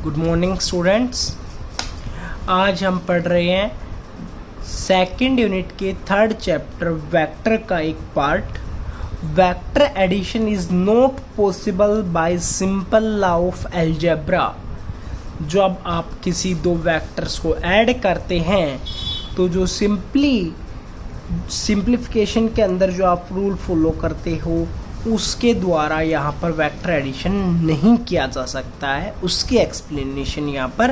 Good morning students. आज हम पढ़ रहे हैं सेकंड यूनिट के थर्ड चैप्टर वेक्टर का एक part. Vector addition is not possible by simple law of algebra. जब आप किसी दो वेक्टर्स को ऐड करते हैं तो जो सिंप्लीफिकेशन के अंदर जो आप रूल फॉलो करते हो उसके द्वारा यहाँ पर वेक्टर एडिशन नहीं किया जा सकता है। उसकी एक्सप्लेनेशन यहाँ पर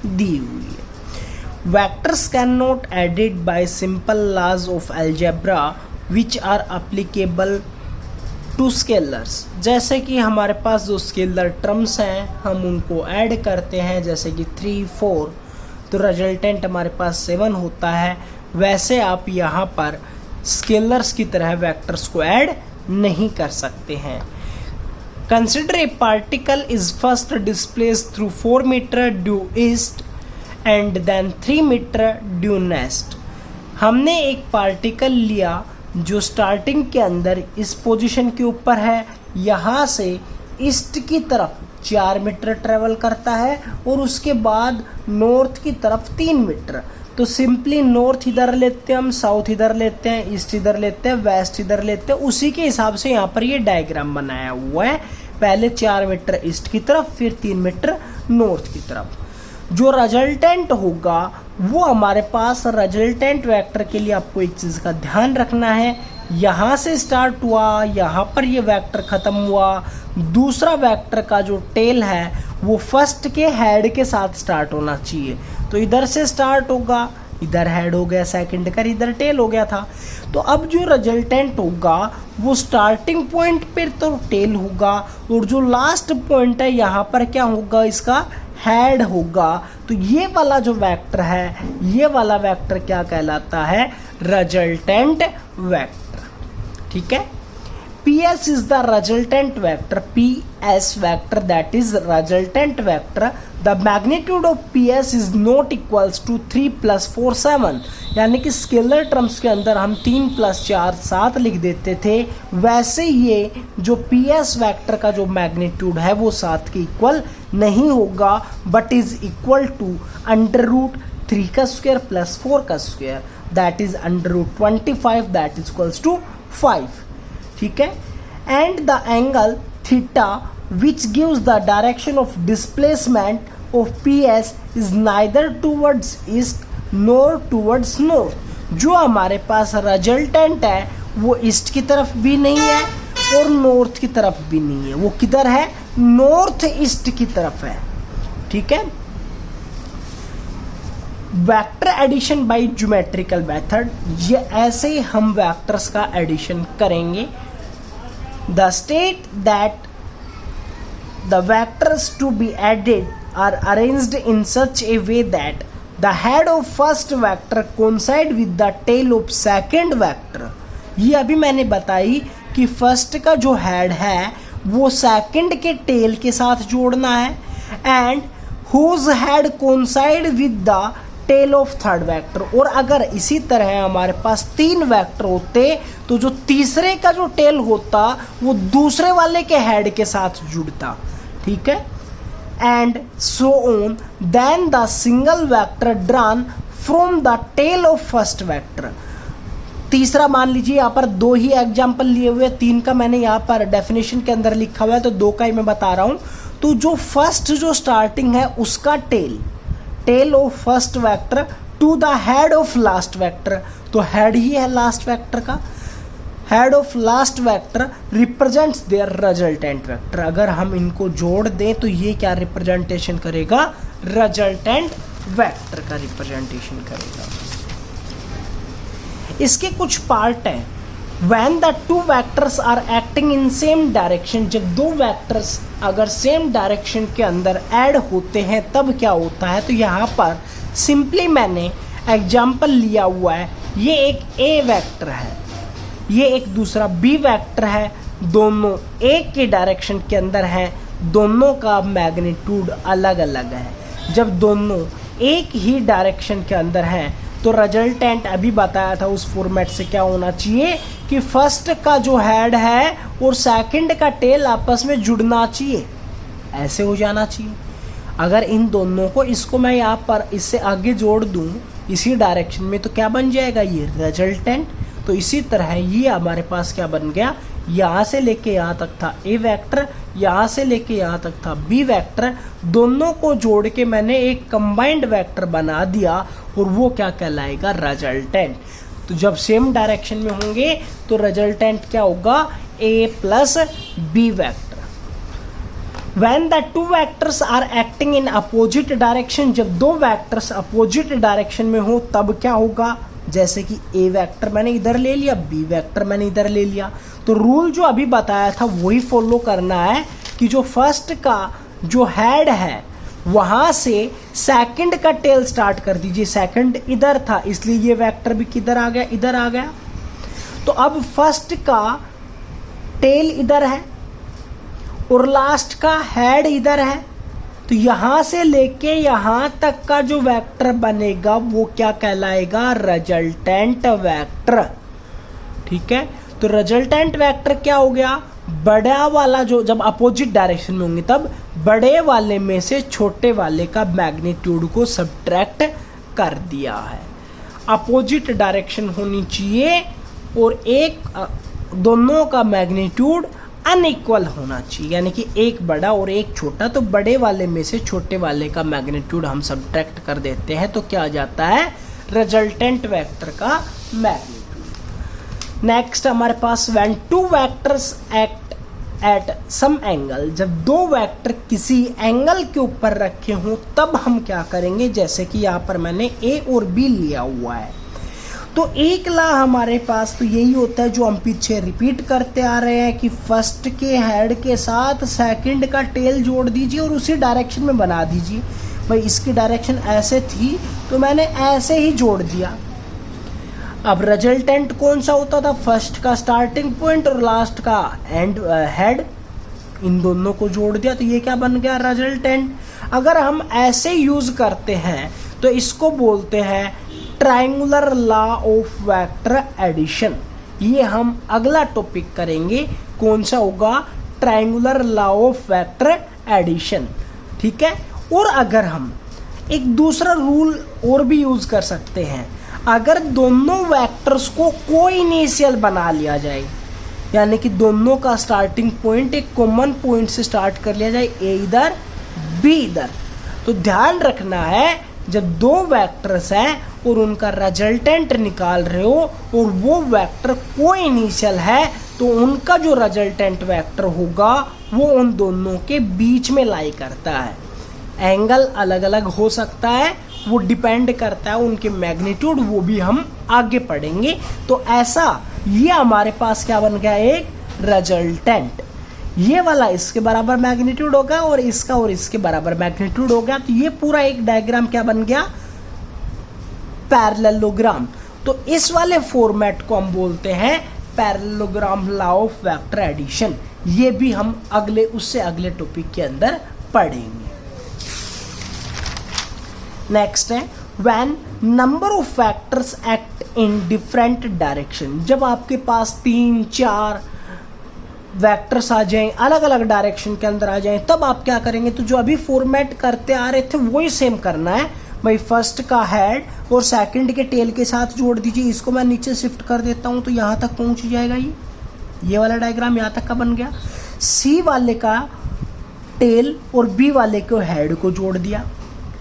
दी हुई है। Vectors can not added by simple laws of algebra which are applicable to scalars. जैसे कि हमारे पास जो स्केलर टर्म्स हैं हम उनको ऐड करते हैं, जैसे कि 3, 4, तो रिजल्टेंट हमारे पास 7 होता है। वैसे आप यहाँ पर स्केलर्स की तरह वेक्टर्स को ऐड नहीं कर सकते हैं। Consider a particle is first displaced through 4 metre due east and then 3 metre due next. हमने एक पार्टिकल लिया जो स्टार्टिंग के अंदर इस पोजीशन के ऊपर है, यहाँ से ईस्ट की तरफ 4 मीटर ट्रेवल करता है और उसके बाद नॉर्थ की तरफ 3 मीटर। तो सिंपली नॉर्थ इधर लेते हैं हम, साउथ इधर लेते हैं, ईस्ट इधर लेते हैं, वेस्ट इधर लेते हैं। उसी के हिसाब से यहाँ पर ये डायग्राम बनाया हुआ है। पहले 4 मीटर ईस्ट की तरफ, फिर 3 मीटर नॉर्थ की तरफ। जो रिजल्टेंट होगा वो हमारे पास रिजल्टेंट वेक्टर के लिए आपको एक चीज़ का ध्यान रखना है, यहाँ से स्टार्ट हुआ, यहाँ पर ये वेक्टर ख़त्म हुआ। दूसरा वेक्टर का जो टेल है वो फर्स्ट के हेड के साथ स्टार्ट होना चाहिए। तो इधर से स्टार्ट होगा, इधर हेड हो गया सेकंड का, इधर टेल हो गया था। तो अब जो रिजल्टेंट होगा वो स्टार्टिंग पॉइंट पर तो टेल होगा और जो लास्ट पॉइंट है यहाँ पर क्या होगा, इसका हेड होगा। तो ये वाला जो वेक्टर है, ये वाला वेक्टर क्या कहलाता है, रिजल्टेंट वेक्टर। ठीक है। PS is the resultant vector. PS vector, that is resultant vector. The magnitude of PS is not equals to 3 + 4 7। यानी कि स्केलर टर्म्स के अंदर हम 3 + 4 7 लिख देते थे, वैसे ये जो PS वेक्टर का जो मैग्नीट्यूड है वो 7 के इक्वल नहीं होगा, बट इज इक्वल टू √3 का स्क्वायर + 4 का square, that is √25, that is equals to 5। ठीक है। And the angle theta which gives the direction of displacement of PS is neither towards east nor towards north. जो हमारे पास resultant है वो east की तरफ भी नहीं है और नॉर्थ की तरफ भी नहीं है, वो किधर है, नॉर्थ ईस्ट की तरफ है। ठीक है। Vector addition by geometrical method, ये ऐसे ही हम वेक्टर्स का एडिशन करेंगे। The state that the vectors to be added are arranged in such a way that the head of first vector coincide with the tail of second vector. ये अभी मैंने बताई कि फर्स्ट का जो हेड है वो सेकंड के टेल के साथ जोड़ना है, and whose head coincide with the tail of third vector. और अगर इसी तरह हमारे पास 3 वेक्टर होते तो जो तीसरे का जो टेल होता वो दूसरे वाले के हेड के साथ जुड़ता। ठीक है। And so on then the single vector drawn from the tail of first vector. तीसरा मान लीजिए, यहाँ पर 2 ही एग्जाम्पल लिए हुए, 3 का मैंने यहाँ पर डेफिनेशन के अंदर लिखा हुआ है तो 2 का ही मैं बता रहा हूँ। तो जो फर्स्ट जो स्टार्टिंग है उसका tail of first vector to the head of last vector, तो हेड ही है लास्ट वेक्टर का। Head of last vector represents their resultant vector. अगर हम इनको जोड़ दें तो ये क्या रिप्रेजेंटेशन करेगा, रिजल्टेंट वेक्टर का रिप्रेजेंटेशन करेगा। इसके कुछ पार्ट हैं। When the two vectors are acting in same direction, जब 2 वेक्टर्स अगर सेम डायरेक्शन के अंदर ऐड होते हैं तब क्या होता है, तो यहाँ पर सिंपली मैंने एग्जाम्पल लिया हुआ है। ये एक A वेक्टर है, ये एक दूसरा B वेक्टर है, दोनों एक के डायरेक्शन के अंदर हैं, दोनों का मैग्नीट्यूड अलग अलग है। जब दोनों एक ही डायरेक्शन के अंदर हैं तो रिजल्टेंट अभी बताया था उस फॉर्मेट से क्या होना चाहिए कि फर्स्ट का जो हेड है और सेकंड का टेल आपस में जुड़ना चाहिए, ऐसे हो जाना चाहिए। अगर इन दोनों को, इसको मैं यहाँ पर इससे आगे जोड़ दूँ इसी डायरेक्शन में, तो क्या बन जाएगा, ये रिजल्टेंट। तो इसी तरह ये हमारे पास क्या बन गया, यहाँ से लेके यहाँ तक था ए वेक्टर, यहाँ से लेके यहाँ तक था बी वेक्टर, दोनों को जोड़ के मैंने एक कंबाइंड वेक्टर बना दिया और वो क्या कहलाएगा, रिजल्टेंट। तो जब सेम डायरेक्शन में होंगे तो रिजल्टेंट क्या होगा, A plus B vector. When the two vectors are acting in opposite direction, जब दो वेक्टर्स अपोजिट डायरेक्शन में हो तब क्या होगा, जैसे कि ए वेक्टर मैंने इधर ले लिया, बी वेक्टर मैंने इधर ले लिया, तो रूल जो अभी बताया था वही फॉलो करना है कि जो फर्स्ट का जो हेड है वहां से सेकंड का टेल स्टार्ट कर दीजिए। सेकंड इधर था इसलिए ये वेक्टर भी किधर आ गया, इधर आ गया। तो अब फर्स्ट का टेल इधर है और लास्ट का हेड इधर है, तो यहां से लेके यहां तक का जो वेक्टर बनेगा वो क्या कहलाएगा, रिजल्टेंट वेक्टर। ठीक है, तो रिजल्टेंट वेक्टर क्या हो गया, बड़ा वाला जो जब अपोजिट डायरेक्शन में होंगे तब बड़े वाले में से छोटे वाले का मैग्नीट्यूड को सब्ट्रैक्ट कर दिया है। अपोजिट डायरेक्शन होनी चाहिए और एक दोनों का मैग्नीट्यूड अनइक्वल होना चाहिए, यानी कि एक बड़ा और एक छोटा, तो बड़े वाले में से छोटे वाले का मैग्नीट्यूड हम सब्ट्रैक्ट कर देते हैं तो क्या आ जाता है, रिजल्टेंट वेक्टर का मैग्नीट्यूड। नेक्स्ट हमारे पास when two vectors act at some angle, जब दो वेक्टर किसी एंगल के ऊपर रखे हों तब हम क्या करेंगे, जैसे कि यहाँ पर मैंने ए और बी लिया हुआ है, तो एक ला हमारे पास तो यही होता है जो हम पीछे रिपीट करते आ रहे हैं कि फर्स्ट के हेड के साथ सेकंड का टेल जोड़ दीजिए और उसी डायरेक्शन में बना दीजिए। भाई इसकी डायरेक्शन ऐसे थी तो मैंने ऐसे ही जोड़ दिया। अब रिजल्टेंट कौन सा होता था, फर्स्ट का स्टार्टिंग पॉइंट और लास्ट का एंड हेड, इन दोनों को जोड़ दिया तो ये क्या बन गया, रिजल्टेंट। अगर हम ऐसे यूज करते हैं तो इसको बोलते हैं triangular law of vector addition. ये हम अगला टॉपिक करेंगे, कौन सा होगा, triangular law of vector addition. ठीक है, और अगर हम एक दूसरा रूल और भी यूज कर सकते हैं, अगर दोनों वेक्टर्स को कोइनिशियल बना लिया जाए, यानी कि दोनों का स्टार्टिंग पॉइंट एक कॉमन पॉइंट से स्टार्ट कर लिया जाए, ए इधर बी इधर, तो ध्यान रखना है जब दो वेक्टर्स हैं और उनका रिजल्टेंट निकाल रहे हो और वो वेक्टर कोइनिशियल है तो उनका जो रिजल्टेंट वेक्टर होगा वो उन दोनों के बीच में लाई करता है। एंगल अलग अलग हो सकता है, वो डिपेंड करता है उनके मैग्नीट्यूड, वो भी हम आगे पढ़ेंगे। तो ऐसा ये हमारे पास क्या बन गया, एक रिजल्टेंट। ये वाला इसके बराबर मैग्नीट्यूड होगा और इसके बराबर मैग्नीट्यूड हो गया, तो ये पूरा एक डायग्राम क्या बन गया, पैरेललोग्राम। तो इस वाले फॉर्मेट को हम बोलते हैं parallelogram law of vector addition. ये भी हम उससे अगले टॉपिक के अंदर पढ़ेंगे। नेक्स्ट है when number of vectors act in different direction. जब आपके पास 3-4 वेक्टर्स आ जाएं, अलग अलग डायरेक्शन के अंदर आ जाएं, तब आप क्या करेंगे, तो जो अभी फॉर्मेट करते आ रहे थे वही सेम करना है। भाई फर्स्ट का हेड और सेकंड के टेल के साथ जोड़ दीजिए। इसको मैं नीचे शिफ्ट कर देता हूं तो यहाँ तक पहुंच जाएगा। ये वाला डायग्राम यहाँ तक का बन गया। सी वाले का टेल और बी वाले को हेड को जोड़ दिया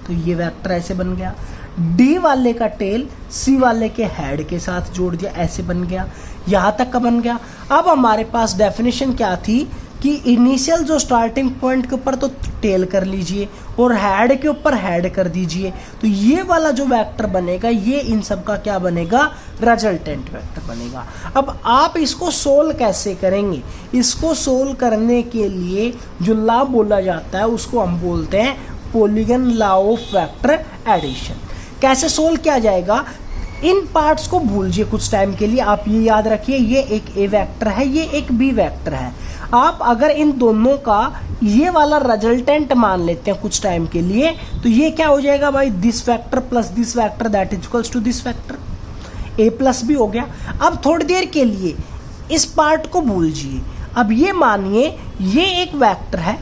तो ये वेक्टर ऐसे बन गया। डी वाले का टेल सी वाले के हेड के साथ जोड़ दिया, ऐसे बन गया। यहाँ तक का बन गया। अब हमारे पास डेफिनेशन क्या थी कि इनिशियल जो स्टार्टिंग पॉइंट के ऊपर तो टेल कर लीजिए और हेड के ऊपर हेड कर दीजिए, तो ये वाला जो वेक्टर बनेगा ये इन सब का क्या बनेगा, रिजल्टेंट वेक्टर बनेगा। अब आप इसको सोल्व कैसे करेंगे, इसको सोल्व करने के लिए जो लॉ बोला जाता है उसको हम बोलते हैं polygon law of vector addition. कैसे सोल्व किया जाएगा, इन पार्ट्स को भूलिए कुछ टाइम के लिए। आप ये याद रखिए, ये एक ए वेक्टर है, ये एक बी वेक्टर है। आप अगर इन दोनों का ये वाला रिजल्टेंट मान लेते हैं कुछ टाइम के लिए, तो ये क्या हो जाएगा भाई, this vector plus this vector that is equals to this vector, A plus B हो गया। अब थोड़ी देर के लिए इस पार्ट को भूलिए। अब ये मानिए ये एक वेक्टर है,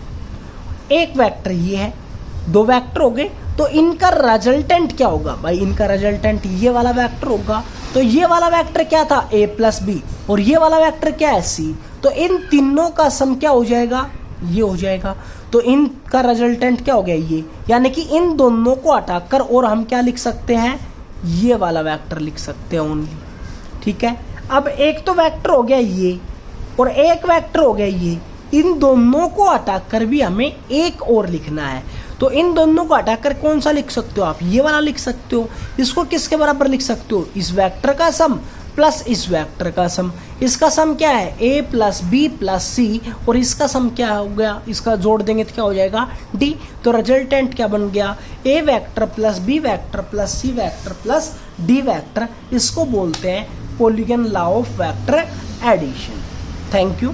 एक वेक्टर ये है, दो वेक्टर हो गए, तो इनका रिजल्टेंट क्या होगा भाई, इनका रिजल्टेंट ये वाला वेक्टर होगा। तो ये वाला वेक्टर क्या था, a प्लस बी, और ये वाला वेक्टर क्या है, c। तो इन तीनों का सम क्या हो जाएगा, ये हो जाएगा। तो इनका रिजल्टेंट क्या हो गया, ये, यानी कि इन दोनों को हटाकर और हम क्या लिख सकते हैं, ये वाला वेक्टर लिख सकते हैं ओनली। ठीक है, अब एक तो वेक्टर हो गया ये और एक वेक्टर हो गया ये, इन दोनों को हटाकर भी हमें एक और लिखना है। तो इन दोनों को हटाकर कौन सा लिख सकते हो आप, ये वाला लिख सकते हो। इसको किसके बराबर लिख सकते हो, इस वेक्टर का सम प्लस इस वेक्टर का सम। इसका सम क्या है, a प्लस बी प्लस सी, और इसका सम क्या हो गया, इसका जोड़ देंगे तो क्या हो जाएगा, d। तो रिजल्टेंट क्या बन गया, a vector plus b vector plus c vector plus d vector. इसको बोलते हैं polygon law of vector addition. Thank you.